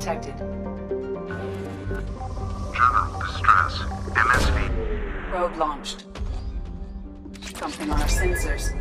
detected. General distress. MSV. Probe launched. Something on our sensors.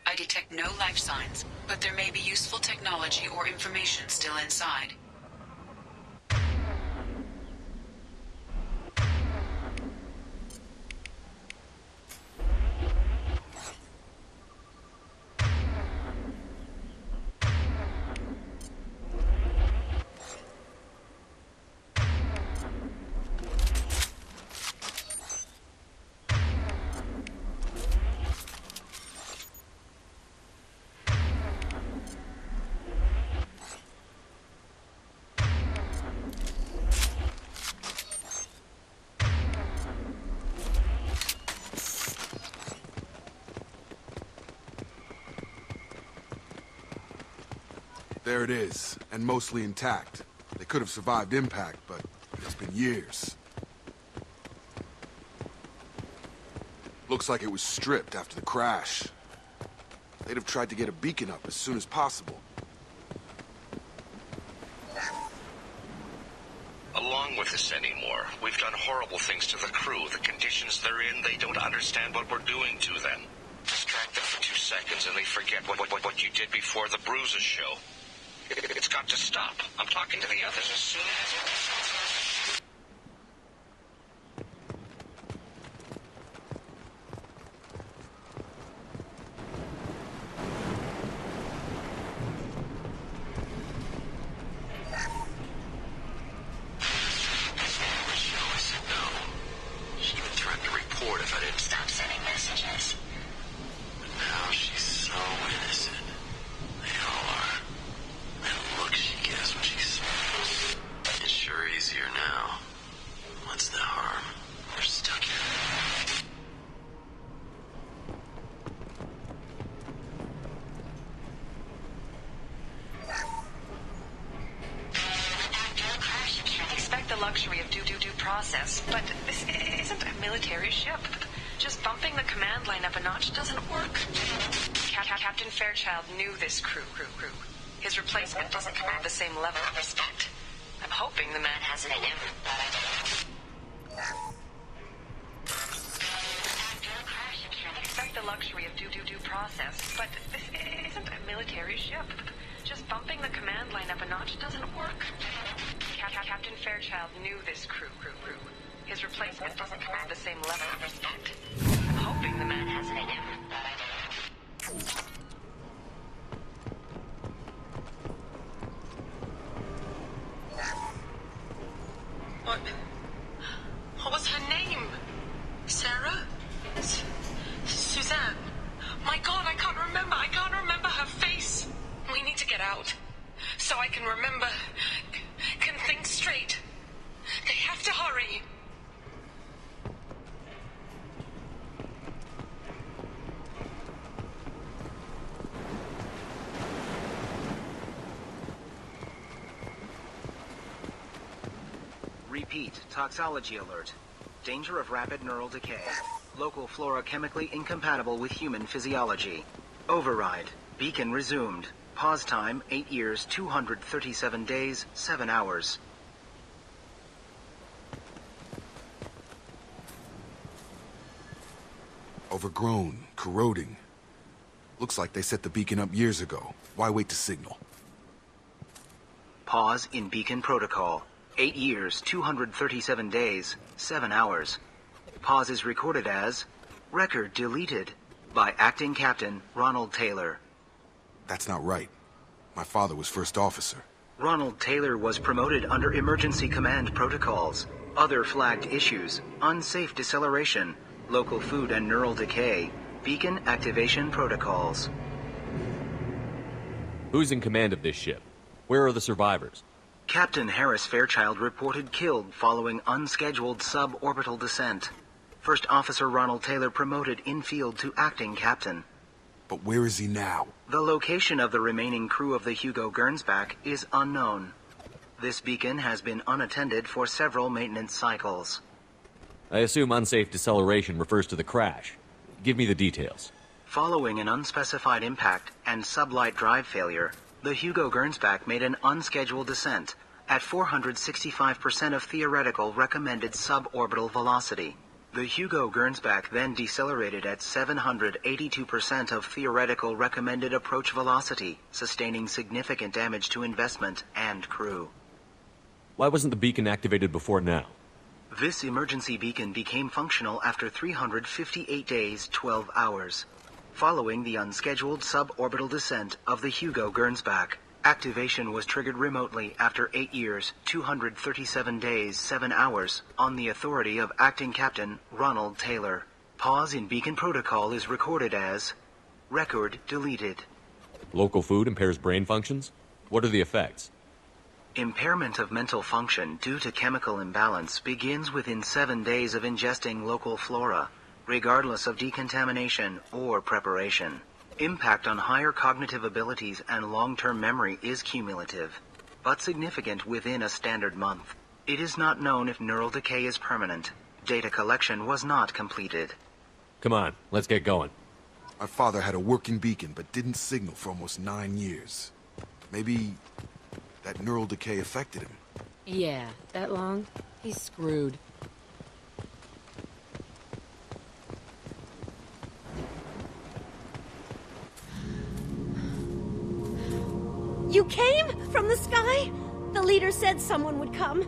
I detect no life signs, but there may be useful technology or information still inside. There it is, and mostly intact. They could have survived impact, but it's been years. Looks like it was stripped after the crash. They'd have tried to get a beacon up as soon as possible. Along with this anymore. We've done horrible things to the crew. The conditions they're in, they don't understand what we're doing to them. Distract them for 2 seconds and they forget what you did before the bruises show. It's got to stop. I'm talking to the others as soon as... She even threatened to report if I didn't stop sending messages. But now she's so innocent. They all are. That look she gives when she smiles. It's sure easier now. What's the harm? We're stuck here. Expect the luxury of due process, but this isn't a military ship. Just bumping the command line up a notch doesn't work. Captain Fairchild knew this crew. His replacement doesn't command the same level of respect. I'm hoping the man has it in him. Expect the luxury of due process, but this isn't a military ship. Just bumping the command line up a notch doesn't work. Captain Fairchild knew this crew. His replacement doesn't command the same level of respect. I'm hoping the man has it in him. What was her name? Sarah? Suzanne? My God, I can't remember. I can't remember her face. We need to get out. So I can remember. Can think straight. They have to hurry. Repeat, toxology alert. Danger of rapid neural decay. Local flora chemically incompatible with human physiology. Override. Beacon resumed. Pause time 8 years, 237 days, 7 hours. Overgrown, corroding. Looks like they set the beacon up years ago. Why wait to signal? Pause in beacon protocol. 8 years, 237 days, 7 hours. Pause is recorded as record deleted by Acting Captain Ronald Taylor. That's not right. My father was first officer. Ronald Taylor was promoted under emergency command protocols. Other flagged issues: unsafe deceleration, local food and neural decay, beacon activation protocols. Who's in command of this ship? Where are the survivors? Captain Harris Fairchild reported killed following unscheduled suborbital descent. First Officer Ronald Taylor promoted in-field to acting captain. But where is he now? The location of the remaining crew of the Hugo Gernsback is unknown. This beacon has been unattended for several maintenance cycles. I assume unsafe deceleration refers to the crash. Give me the details. Following an unspecified impact and sublight drive failure, the Hugo Gernsback made an unscheduled descent at 465% of theoretical recommended suborbital velocity. The Hugo Gernsback then decelerated at 782% of theoretical recommended approach velocity, sustaining significant damage to investment and crew. Why wasn't the beacon activated before now? This emergency beacon became functional after 358 days, 12 hours. Following the unscheduled suborbital descent of the Hugo Gernsback, activation was triggered remotely after 8 years, 237 days, 7 hours, on the authority of Acting Captain Ronald Taylor. Pause in beacon protocol is recorded as record deleted. Local food impairs brain functions? What are the effects? Impairment of mental function due to chemical imbalance begins within 7 days of ingesting local flora, regardless of decontamination or preparation. Impact on higher cognitive abilities and long-term memory is cumulative, but significant within a standard month. It is not known if neural decay is permanent. Data collection was not completed. Come on, let's get going. My father had a working beacon, but didn't signal for almost 9 years. Maybe that neural decay affected him. Yeah, that long? He's screwed. You came? From the sky? The leader said someone would come.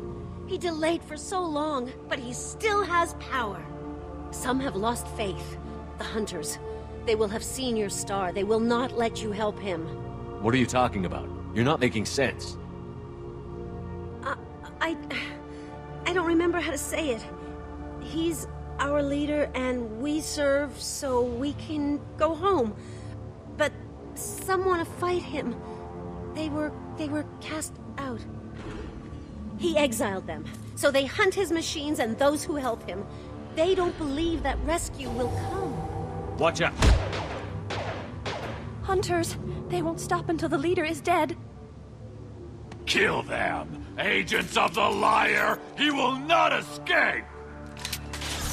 He delayed for so long, but he still has power. Some have lost faith. The hunters. They will have seen your star. They will not let you help him. What are you talking about? You're not making sense. I don't remember how to say it. He's our leader and we serve so we can go home. But some want to fight him. They were cast out. He exiled them, so they hunt his machines and those who help him. They don't believe that rescue will come. Watch out! Hunters, they won't stop until the leader is dead. Kill them! Agents of the liar! He will not escape!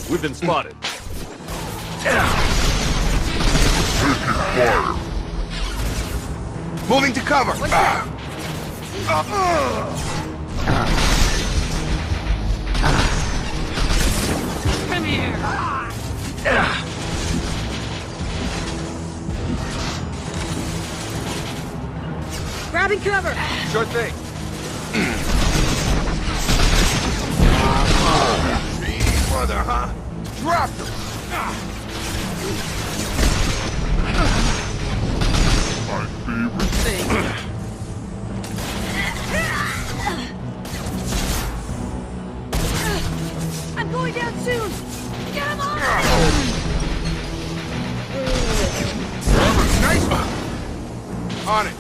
We've been spotted. Moving to cover! Come here! Grabbing cover! Sure thing. Mother, huh? Dropped him! My favorite thing. I'm going down soon! Come on! Nice one! On it.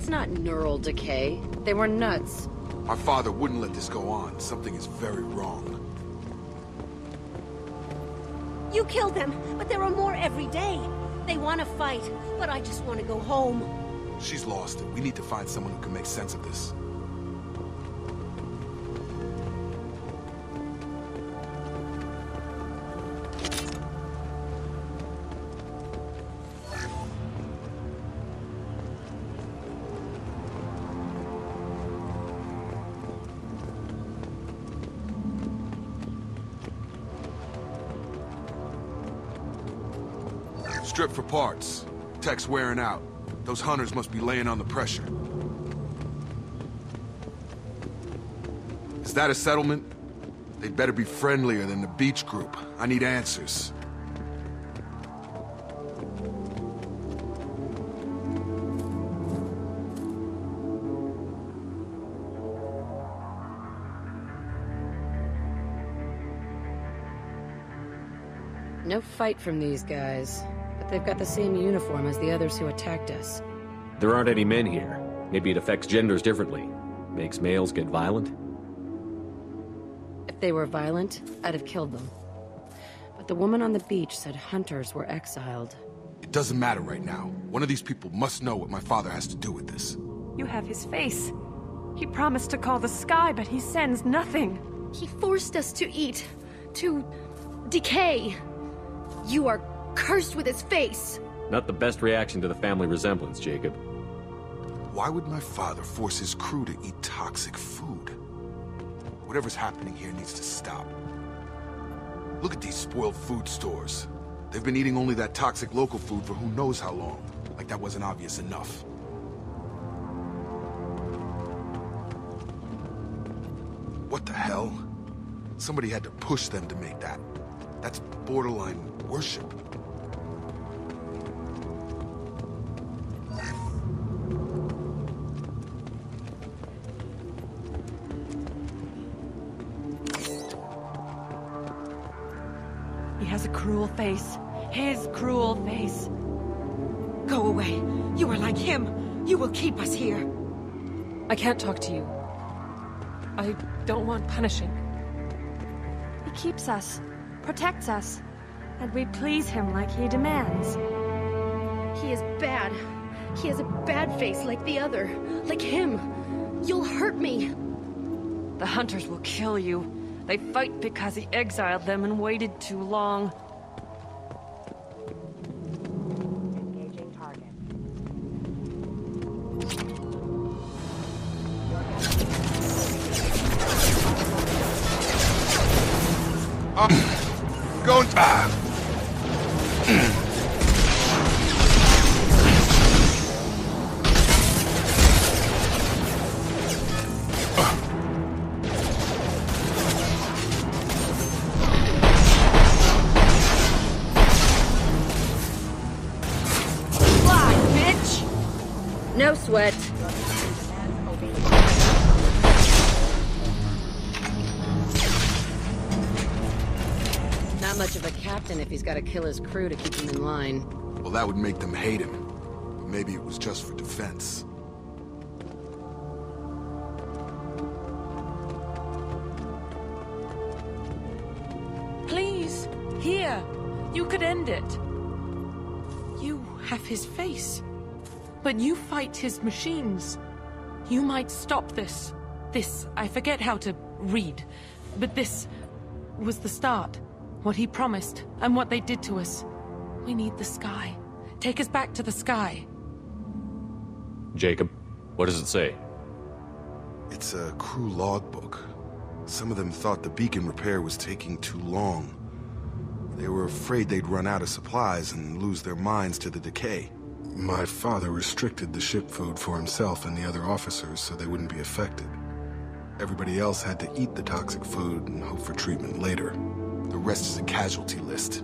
It's not neural decay. They were nuts. My father wouldn't let this go on. Something is very wrong. You killed them, but there are more every day. They want to fight, but I just want to go home. She's lost it. We need to find someone who can make sense of this. Strip for parts. Tech's wearing out. Those hunters must be laying on the pressure. Is that a settlement? They'd better be friendlier than the beach group. I need answers. No fight from these guys. But they've got the same uniform as the others who attacked us. There aren't any men here. Maybe it affects genders differently. Makes males get violent? If they were violent, I'd have killed them. But the woman on the beach said hunters were exiled. It doesn't matter right now. One of these people must know what my father has to do with this. You have his face. He promised to call the sky, but he sends nothing. He forced us to eat, to decay. You are cursed with his face. Not the best reaction to the family resemblance, Jacob. Why would my father force his crew to eat toxic food? Whatever's happening here needs to stop. Look at these spoiled food stores. They've been eating only that toxic local food for who knows how long. Like that wasn't obvious enough. What the hell? Somebody had to push them to make that. That's borderline worship. He has a cruel face. His cruel face. Go away. You are like him. You will keep us here. I can't talk to you. I don't want punishing. He keeps us, protects us, and we please him like he demands. He is bad. He has a bad face like the other. Like him. You'll hurt me. The hunters will kill you. They fight because he exiled them and waited too long. Engaging target. Going. No sweat. Not much of a captain if he's got to kill his crew to keep him in line. Well, that would make them hate him. But maybe it was just for defense. Please, here. You could end it. You have his face. But you fight his machines. You might stop this. This, I forget how to read. But this was the start. What he promised, and what they did to us. We need the sky. Take us back to the sky. Jacob, what does it say? It's a crew logbook. Some of them thought the beacon repair was taking too long. They were afraid they'd run out of supplies and lose their minds to the decay. My father restricted the ship food for himself and the other officers so they wouldn't be affected. Everybody else had to eat the toxic food and hope for treatment later. The rest is a casualty list.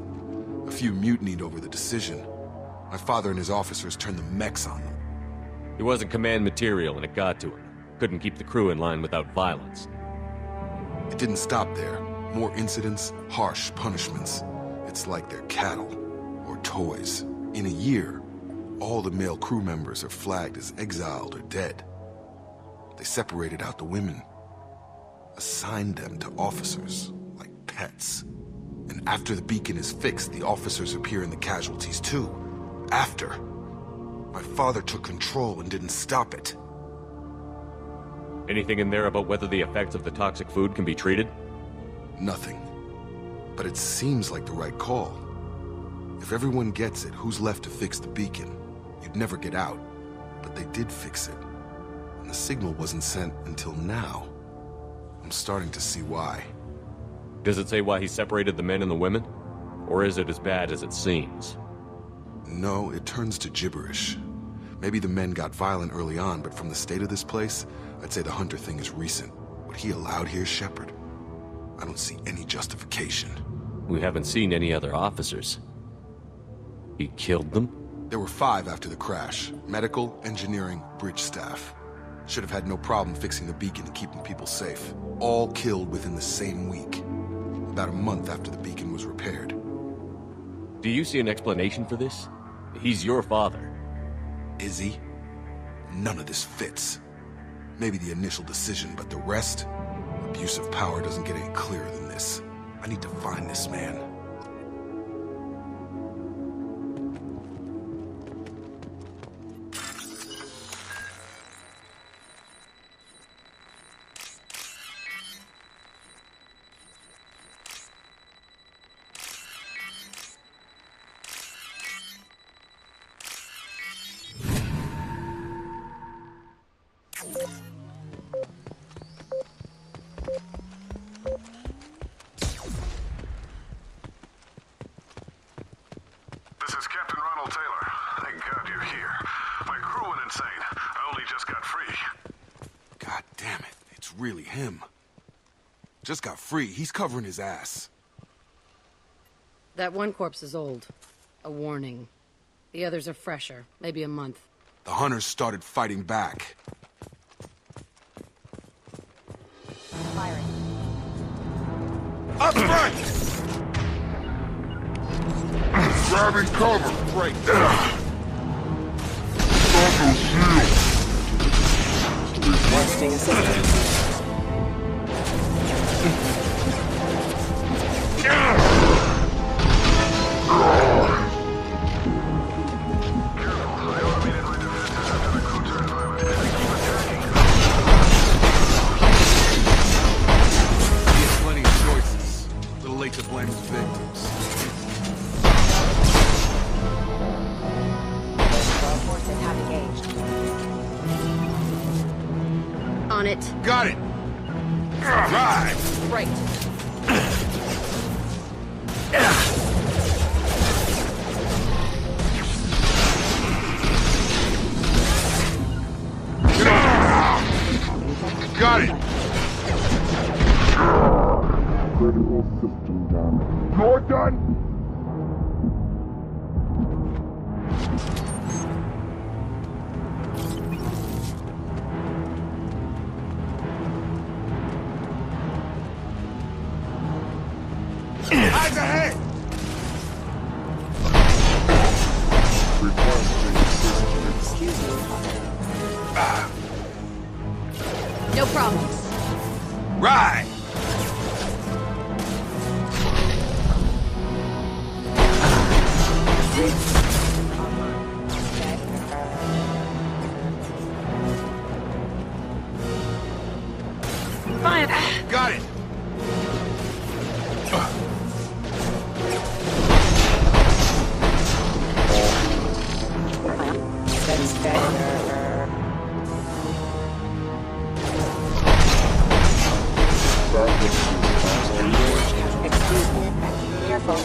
A few mutinied over the decision. My father and his officers turned the mechs on them. He wasn't command material and it got to him. Couldn't keep the crew in line without violence. It didn't stop there. More incidents, harsh punishments. It's like they're cattle or toys. In a year, All the male crew members are flagged as exiled or dead. They separated out the women, assigned them to officers, like pets. And after the beacon is fixed, the officers appear in the casualties too. After. My father took control and didn't stop it. Anything in there about whether the effects of the toxic food can be treated? Nothing. But it seems like the right call. If everyone gets it, who's left to fix the beacon? You'd never get out. But they did fix it. And the signal wasn't sent until now. I'm starting to see why. Does it say why he separated the men and the women? Or is it as bad as it seems? No, it turns to gibberish. Maybe the men got violent early on, but from the state of this place, I'd say the Hunter thing is recent. What he allowed here, Shepard, I don't see any justification. We haven't seen any other officers. He killed them? There were 5 after the crash. Medical, engineering, bridge staff. Should have had no problem fixing the beacon and keeping people safe. All killed within the same week. About a month after the beacon was repaired. Do you see an explanation for this? He's your father. Is he? None of this fits. Maybe the initial decision, but the rest? Abuse of power doesn't get any clearer than this. I need to find this man. This is Captain Ronald Taylor. Thank God you're here. My crew went insane. I only just got free. God damn it, it's really him. Just got free, he's covering his ass. That one corpse is old. A warning. The others are fresher, maybe a month. The Hunters started fighting back. Firing. Up front! Grabbing cover! Right. Requesting assistance. Plenty of choices. A little late to blame his victims. Forces have engaged. On it. Got it! Right! Right. Got it! Critical system damage. You're done! Eyes ahead! Requesting assistance. Excuse me. No problem. Right! Fine. Got it! That's better. Excuse me. Careful.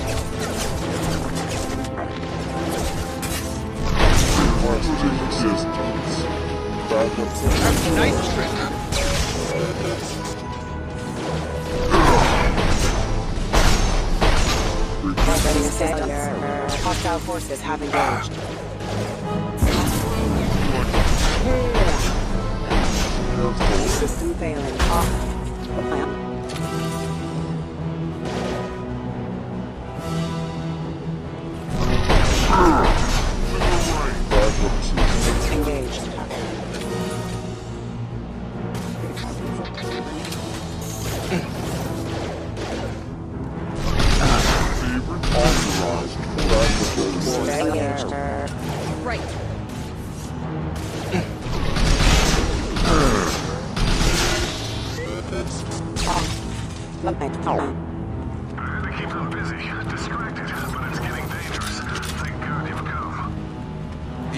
Requesting assistance. Backup system. Nice trick. Requesting assistance. Hostile forces have engaged. System failing. Off.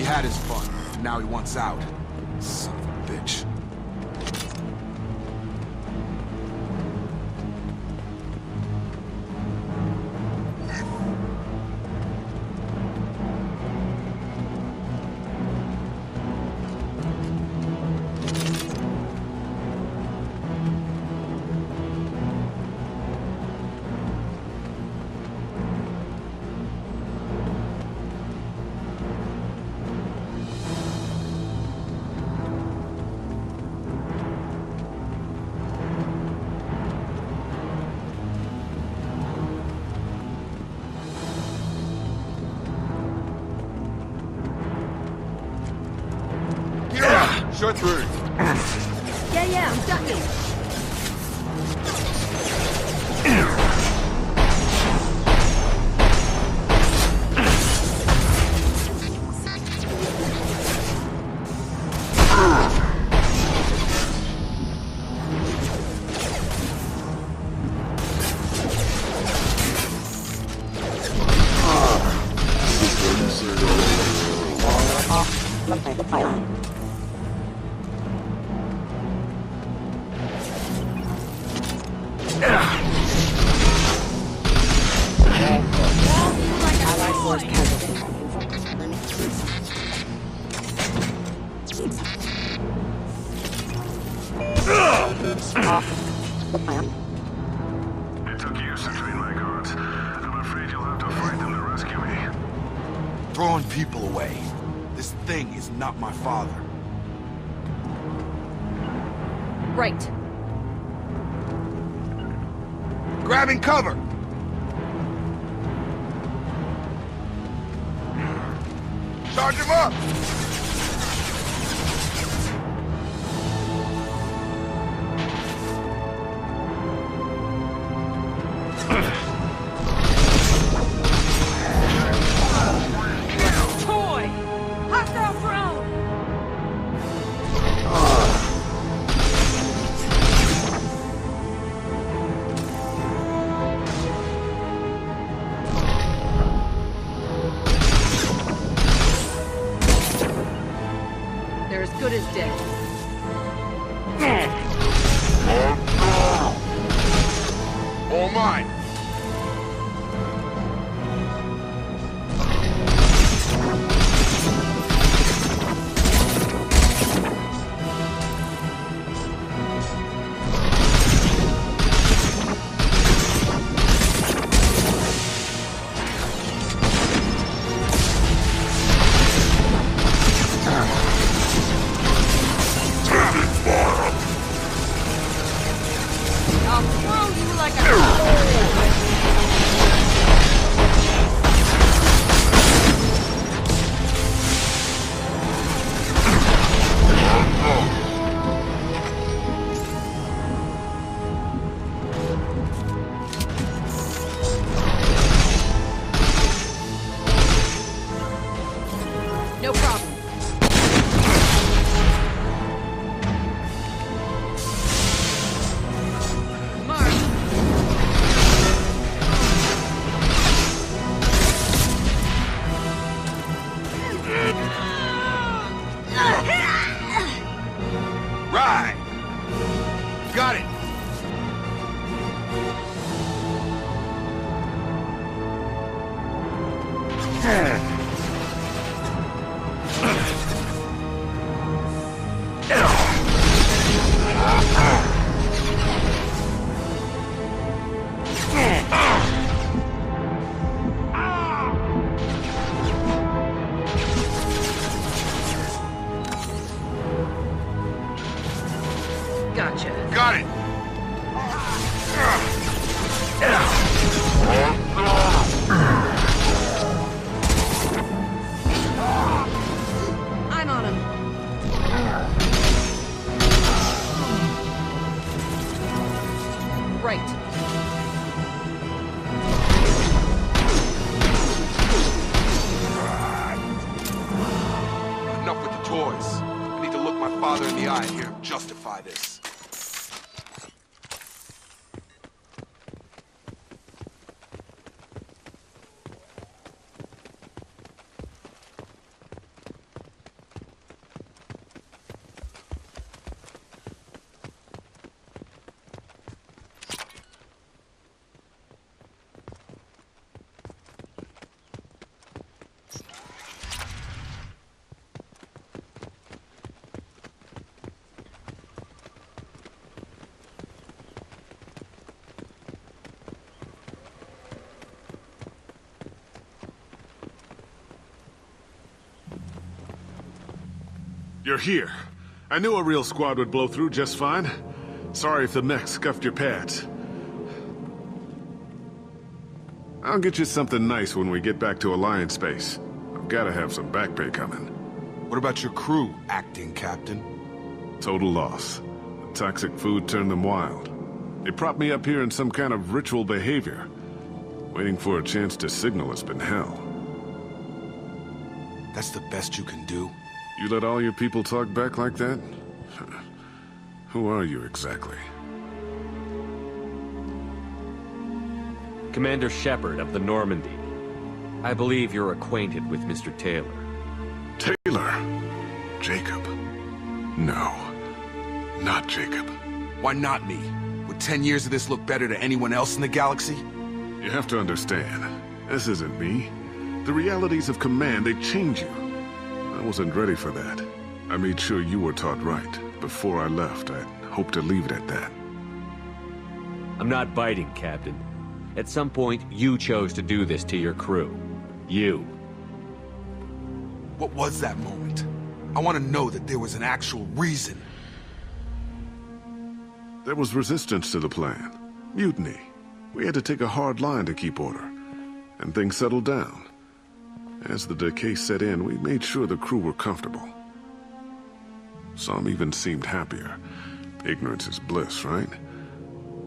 had his fun, and now he wants out. Son of a bitch. Short through. Yeah, I'm ducking. It took years to train my guards. I'm afraid you'll have to fight them to rescue me. Throwing people away. This thing is not my father. Right. Grabbing cover! Charge him up! Toy! Hostile drone! They're as good as dead. All mine! I'll throw you like a... No problem. Mark. Right! Got it! Gotcha. Got it! I'm on him. Right. Enough with the toys. I need to look my father in the eye and hear him justify this. You're here. I knew a real squad would blow through just fine. Sorry if the mech scuffed your pads. I'll get you something nice when we get back to Alliance space. I've gotta have some back pay coming. What about your crew, acting captain? Total loss. The toxic food turned them wild. They propped me up here in some kind of ritual behavior. Waiting for a chance to signal has been hell. That's the best you can do? You let all your people talk back like that? Who are you exactly? Commander Shepard of the Normandy. I believe you're acquainted with Mr. Taylor. Taylor? Jacob? No. Not Jacob. Why not me? Would 10 years of this look better to anyone else in the galaxy? You have to understand, this isn't me. The realities of command, they change you. I wasn't ready for that. I made sure you were taught right. Before I left, I hoped to leave it at that. I'm not biting, Captain. At some point, you chose to do this to your crew. You. What was that moment? I want to know that there was an actual reason. There was resistance to the plan. Mutiny. We had to take a hard line to keep order. And things settled down. As the decay set in, we made sure the crew were comfortable. Some even seemed happier. Ignorance is bliss, right?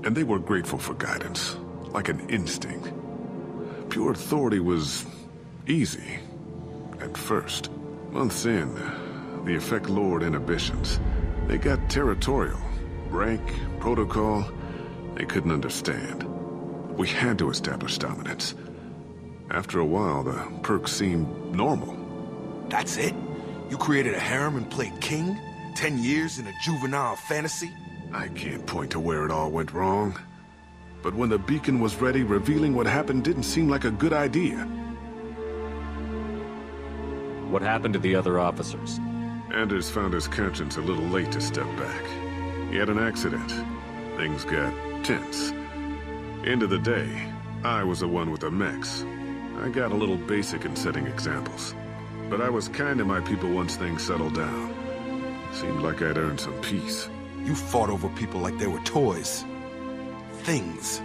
And they were grateful for guidance, like an instinct. Pure authority was easy, at first. Months in, the effect lowered inhibitions. They got territorial. Rank, protocol, they couldn't understand. We had to establish dominance. After a while, the perks seemed normal. That's it? You created a harem and played king? 10 years in a juvenile fantasy? I can't point to where it all went wrong. But when the beacon was ready, revealing what happened didn't seem like a good idea. What happened to the other officers? Anders found his conscience a little late to step back. He had an accident. Things got tense. End of the day, I was the one with the mechs. I got a little basic in setting examples. But I was kind to my people once things settled down. Seemed like I'd earned some peace. You fought over people like they were toys. Things.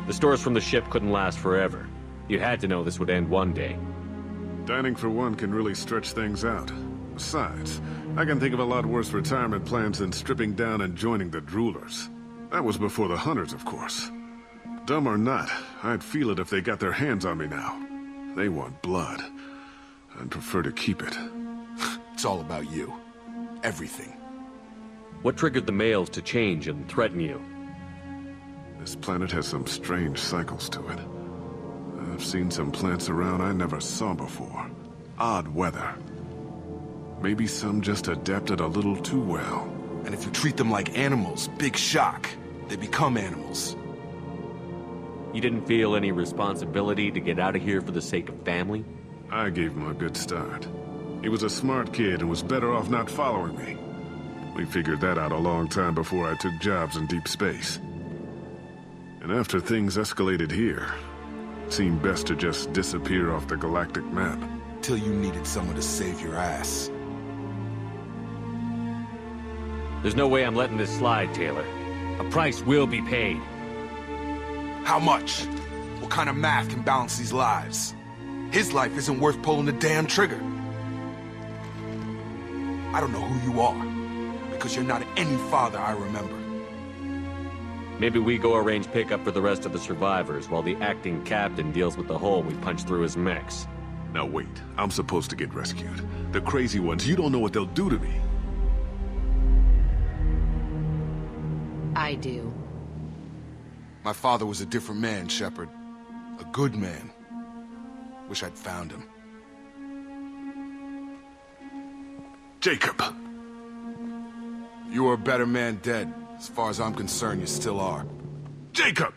The stores from the ship couldn't last forever. You had to know this would end one day. Dining for one can really stretch things out. Besides, I can think of a lot worse retirement plans than stripping down and joining the droolers. That was before the hunters, of course. Dumb or not, I'd feel it if they got their hands on me now. They want blood. I'd prefer to keep it. It's all about you. Everything. What triggered the males to change and threaten you? This planet has some strange cycles to it. I've seen some plants around I never saw before. Odd weather. Maybe some just adapted a little too well. And if you treat them like animals, big shock. They become animals. You didn't feel any responsibility to get out of here for the sake of family? I gave him a good start. He was a smart kid and was better off not following me. We figured that out a long time before I took jobs in deep space. And after things escalated here, it seemed best to just disappear off the galactic map. Till you needed someone to save your ass. There's no way I'm letting this slide, Taylor. A price will be paid. How much? What kind of math can balance these lives? His life isn't worth pulling the damn trigger. I don't know who you are, because you're not any father I remember. Maybe we go arrange pickup for the rest of the survivors while the acting captain deals with the hole we punched through his mechs. Now wait, I'm supposed to get rescued. The crazy ones, you don't know what they'll do to me. I do. My father was a different man, Shepard. A good man. Wish I'd found him. Jacob! You were a better man dead. As far as I'm concerned, you still are. Jacob!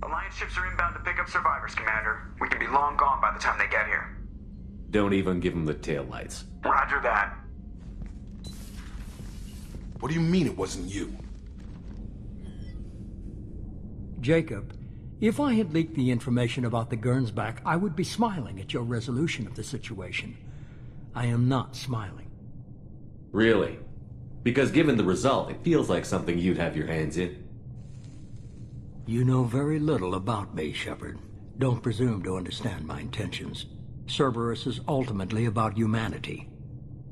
Alliance ships are inbound to pick up survivors, Commander. We can be long gone by the time they get here. Don't even give them the taillights. Roger that. What do you mean it wasn't you? Jacob, if I had leaked the information about the Gernsback, I would be smiling at your resolution of the situation. I am not smiling. Really? Because given the result, it feels like something you'd have your hands in. You know very little about me, Shepard. Don't presume to understand my intentions. Cerberus is ultimately about humanity.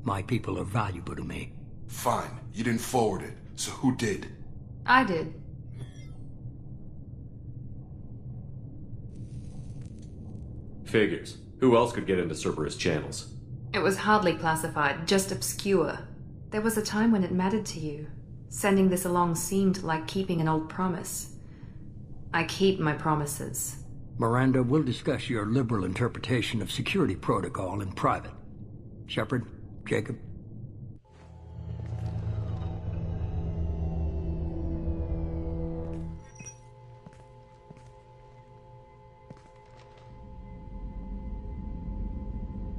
My people are valuable to me. Fine. You didn't forward it. So who did? I did. Figures. Who else could get into Cerberus channels? It was hardly classified, just obscure. There was a time when it mattered to you. Sending this along seemed like keeping an old promise. I keep my promises. Miranda, we'll discuss your liberal interpretation of security protocol in private. Shepard, Jacob.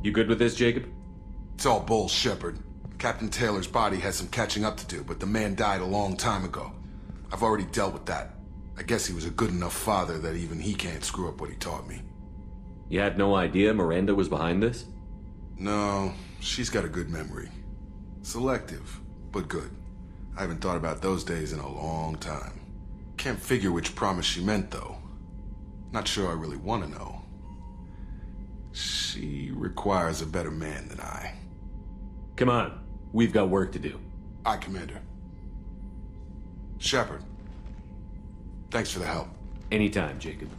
You good with this, Jacob? It's all bull, Shepard. Captain Taylor's body has some catching up to do, but the man died a long time ago. I've already dealt with that. I guess he was a good enough father that even he can't screw up what he taught me. You had no idea Miranda was behind this? No, she's got a good memory. Selective, but good. I haven't thought about those days in a long time. Can't figure which promise she meant, though. Not sure I really want to know. She requires a better man than I. Come on, we've got work to do. Aye, Commander. Shepard. Thanks for the help. Anytime, Jacob.